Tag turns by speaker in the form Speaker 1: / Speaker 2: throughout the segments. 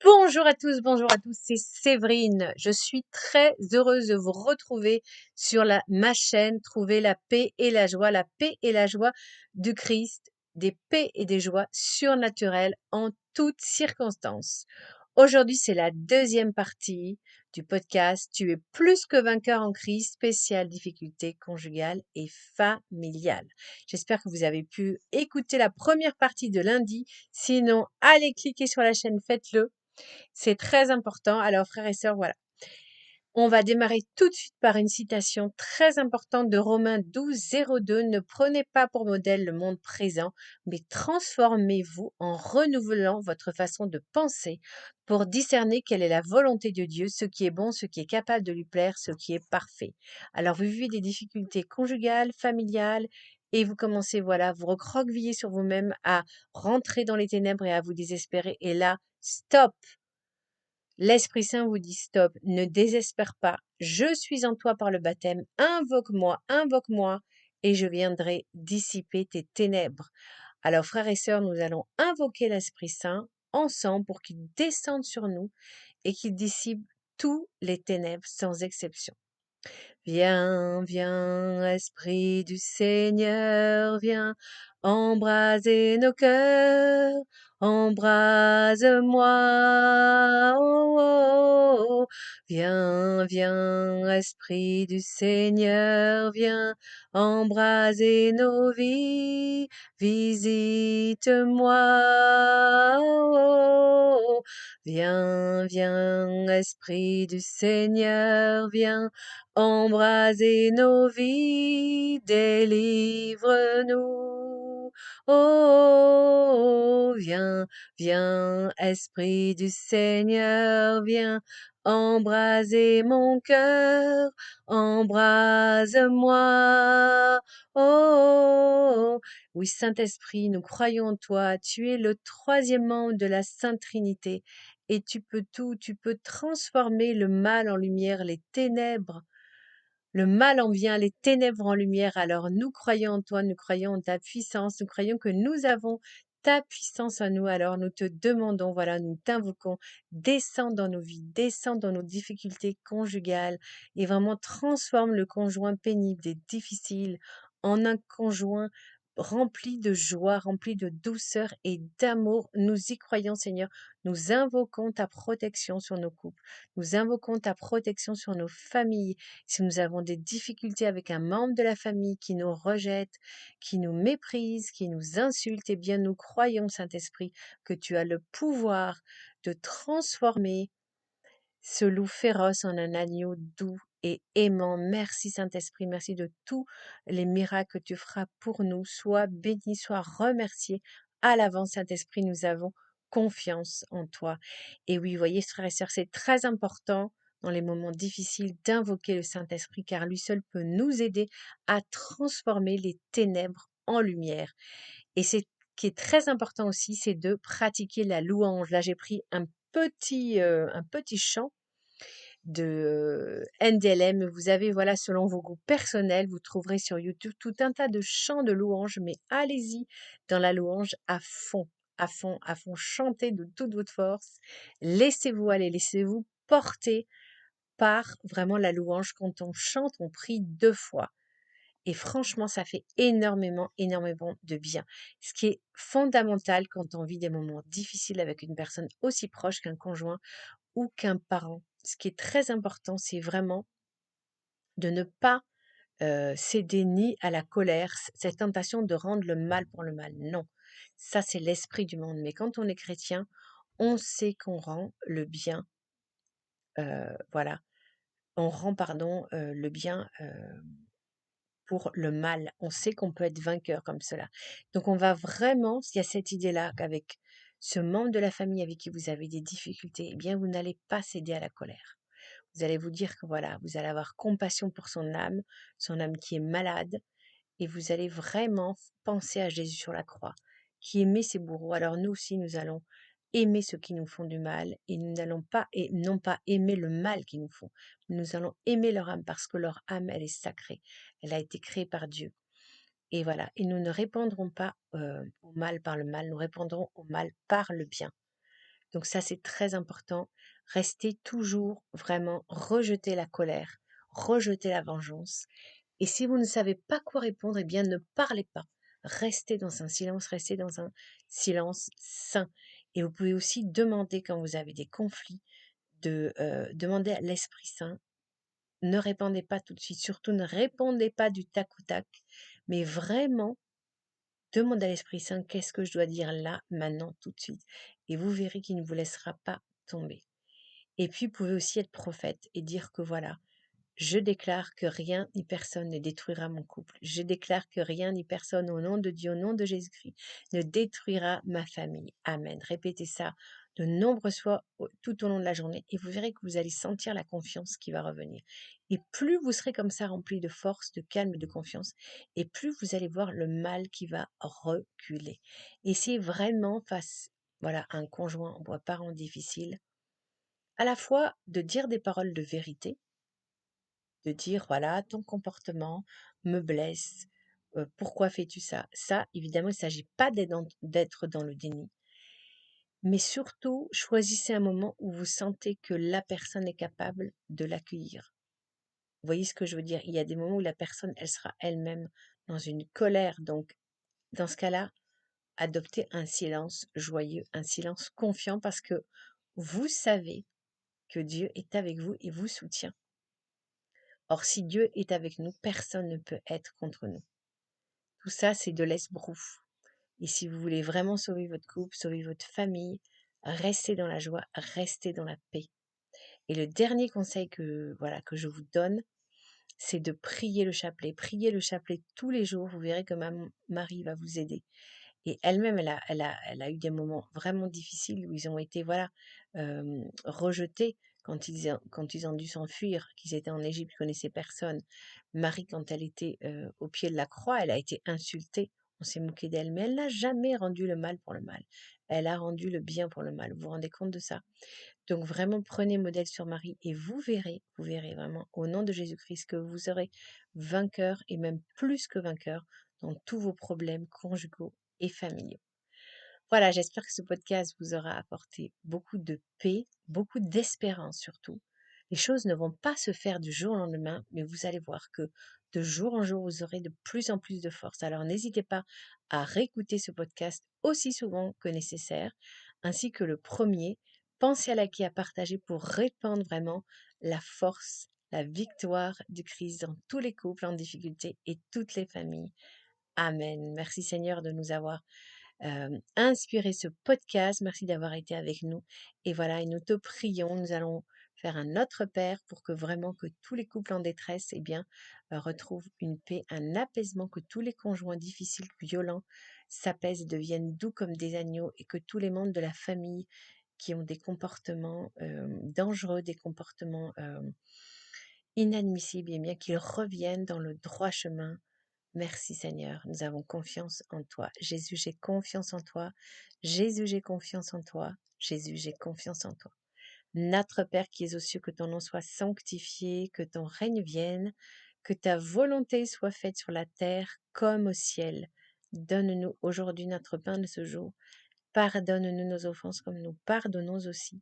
Speaker 1: Bonjour à tous, c'est Séverine. Je suis très heureuse de vous retrouver sur ma chaîne Trouver la paix et la paix et la joie du Christ, des paix et des joies surnaturelles en toutes circonstances. Aujourd'hui, c'est la deuxième partie du podcast Tu es plus que vainqueur en crise, spéciale difficulté conjugale et familiale. J'espère que vous avez pu écouter la première partie de lundi. Sinon, allez cliquer sur la chaîne, faites-le. C'est très important. Alors, frères et sœurs, voilà. On va démarrer tout de suite par une citation très importante de Romains 12, 02. Ne prenez pas pour modèle le monde présent, mais transformez-vous en renouvelant votre façon de penser pour discerner quelle est la volonté de Dieu, ce qui est bon, ce qui est capable de lui plaire, ce qui est parfait. Alors, vous vivez des difficultés conjugales, familiales, et vous commencez, voilà, vous recroqueviller sur vous-même, à rentrer dans les ténèbres et à vous désespérer. Et là, stop! L'Esprit Saint vous dit stop, ne désespère pas, je suis en toi par le baptême, invoque-moi, et je viendrai dissiper tes ténèbres. Alors frères et sœurs, nous allons invoquer l'Esprit Saint ensemble pour qu'il descende sur nous et qu'il dissipe tous les ténèbres sans exception. Viens, viens, Esprit du Seigneur, viens embraser nos cœurs, embrase-moi. Oh, oh, oh. Viens, viens, Esprit du Seigneur, viens embraser nos vies, visite-moi. Oh, oh, oh. Viens, viens, Esprit du Seigneur, viens embraser nos vies, délivre-nous. Oh, viens, viens, Esprit du Seigneur, viens embraser mon cœur, embrase-moi. Oh, oui, Saint-Esprit, nous croyons en toi, tu es le troisième membre de la Sainte Trinité, et tu peux tout, tu peux transformer le mal en lumière, les ténèbres le mal en vient, les ténèbres en lumière. Alors nous croyons en toi, nous croyons en ta puissance, nous croyons que nous avons ta puissance en nous. Alors nous te demandons, voilà, nous t'invoquons, descends dans nos vies, descends dans nos difficultés conjugales et vraiment transforme le conjoint pénible et difficile en un conjoint rempli de joie, rempli de douceur et d'amour. Nous y croyons, Seigneur. Nous invoquons ta protection sur nos couples. Nous invoquons ta protection sur nos familles. Si nous avons des difficultés avec un membre de la famille qui nous rejette, qui nous méprise, qui nous insulte, eh bien nous croyons, Saint-Esprit, que tu as le pouvoir de transformer ce loup féroce en un agneau doux et aimant. Merci Saint-Esprit, merci de tous les miracles que tu feras pour nous. Sois béni, sois remercié. À l'avance, Saint-Esprit, nous avons confiance en toi. Et oui, voyez, frères et sœurs, c'est très important dans les moments difficiles d'invoquer le Saint-Esprit, car lui seul peut nous aider à transformer les ténèbres en lumière. Et c'est qui est très important aussi, c'est de pratiquer la louange. Là, j'ai pris un petit chant de NDLM. Vous avez, voilà, selon vos goûts personnels, vous trouverez sur YouTube tout un tas de chants de louange, mais allez-y dans la louange à fond, à fond, à fond, chantez de toute votre force. Laissez-vous aller, laissez-vous porter par vraiment la louange. Quand on chante, on prie deux fois. Et franchement, ça fait énormément, énormément de bien. Ce qui est fondamental quand on vit des moments difficiles avec une personne aussi proche qu'un conjoint ou qu'un parent. Ce qui est très important, c'est vraiment de ne pas céder ni à la colère, cette tentation de rendre le mal pour le mal. Non, ça c'est l'esprit du monde. Mais quand on est chrétien, on sait qu'on rend le bien, voilà, on rend, pardon, le bien pour le mal. On sait qu'on peut être vainqueur comme cela. Donc on va vraiment, s'il y a cette idée-là, qu'avec ce membre de la famille avec qui vous avez des difficultés, eh bien vous n'allez pas céder à la colère. Vous allez vous dire que voilà, vous allez avoir compassion pour son âme qui est malade, et vous allez vraiment penser à Jésus sur la croix, qui aimait ses bourreaux. Alors nous aussi, nous allons aimer ceux qui nous font du mal, et nous n'allons pas, et non pas aimer le mal qu'ils nous font. Nous allons aimer leur âme parce que leur âme, elle est sacrée. Elle a été créée par Dieu. Et voilà. Et nous ne répondrons pas au mal par le mal, nous répondrons au mal par le bien. Donc ça, c'est très important. Restez toujours vraiment, rejetez la colère, rejetez la vengeance. Et si vous ne savez pas quoi répondre, eh bien ne parlez pas. Restez dans un silence, restez dans un silence sain. Et vous pouvez aussi demander quand vous avez des conflits, de demander à l'Esprit Saint. Ne répondez pas tout de suite, surtout ne répondez pas du tac au tac, mais vraiment demandez à l'Esprit Saint qu'est-ce que je dois dire là, maintenant, tout de suite. Et vous verrez qu'il ne vous laissera pas tomber. Et puis, vous pouvez aussi être prophète et dire que voilà, je déclare que rien ni personne ne détruira mon couple. Je déclare que rien ni personne, au nom de Dieu, au nom de Jésus-Christ, ne détruira ma famille. Amen. Répétez ça de nombreuses fois tout au long de la journée et vous verrez que vous allez sentir la confiance qui va revenir. Et plus vous serez comme ça rempli de force, de calme et de confiance, et plus vous allez voir le mal qui va reculer. Essayez vraiment face, voilà, à un conjoint ou un parent difficile, à la fois de dire des paroles de vérité, de dire voilà, ton comportement me blesse, pourquoi fais-tu ça? Ça, évidemment, il ne s'agit pas d'être dans le déni, mais surtout, choisissez un moment où vous sentez que la personne est capable de l'accueillir. Vous voyez ce que je veux dire? Il y a des moments où la personne, elle sera elle-même dans une colère. Donc, dans ce cas-là, adoptez un silence joyeux, un silence confiant parce que vous savez que Dieu est avec vous et vous soutient. Or, si Dieu est avec nous, personne ne peut être contre nous. Tout ça, c'est de l'esbrouf. Et si vous voulez vraiment sauver votre couple, sauver votre famille, restez dans la joie, restez dans la paix. Et le dernier conseil que, voilà, que je vous donne, c'est de prier le chapelet. Priez le chapelet tous les jours. Vous verrez que Marie va vous aider. Et elle-même, elle a eu des moments vraiment difficiles où ils ont été, voilà, rejetés quand ils ont dû s'enfuir, qu'ils étaient en Égypte, ils connaissaient personne. Marie, quand elle était au pied de la croix, elle a été insultée. On s'est moqué d'elle, mais elle n'a jamais rendu le mal pour le mal. Elle a rendu le bien pour le mal. Vous vous rendez compte de ça? Donc vraiment, prenez modèle sur Marie et vous verrez vraiment, au nom de Jésus-Christ, que vous serez vainqueur et même plus que vainqueur dans tous vos problèmes conjugaux et familiaux. Voilà, j'espère que ce podcast vous aura apporté beaucoup de paix, beaucoup d'espérance surtout. Les choses ne vont pas se faire du jour au lendemain, mais vous allez voir que de jour en jour, vous aurez de plus en plus de force. Alors n'hésitez pas à réécouter ce podcast aussi souvent que nécessaire, ainsi que le premier. Pensez à liker, à partager pour répandre vraiment la force, la victoire du Christ dans tous les couples en difficulté et toutes les familles. Amen. Merci Seigneur de nous avoir inspiré ce podcast. Merci d'avoir été avec nous. Et voilà, et nous te prions, nous allons faire un autre Père pour que vraiment que tous les couples en détresse, eh bien, retrouvent une paix, un apaisement, que tous les conjoints difficiles, violents, s'apaisent et deviennent doux comme des agneaux et que tous les membres de la famille qui ont des comportements dangereux, des comportements inadmissibles, eh bien, qu'ils reviennent dans le droit chemin. Merci Seigneur, nous avons confiance en toi. Jésus, j'ai confiance en toi. Jésus, j'ai confiance en toi. Jésus, j'ai confiance en toi. Notre Père qui es aux cieux, que ton nom soit sanctifié, que ton règne vienne, que ta volonté soit faite sur la terre comme au ciel. Donne-nous aujourd'hui notre pain de ce jour. Pardonne-nous nos offenses comme nous pardonnons aussi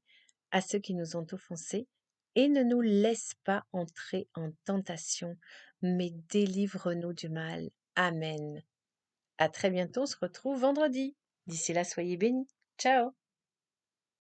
Speaker 1: à ceux qui nous ont offensés. Et ne nous laisse pas entrer en tentation, mais délivre-nous du mal. Amen. À très bientôt, on se retrouve vendredi. D'ici là, soyez bénis. Ciao.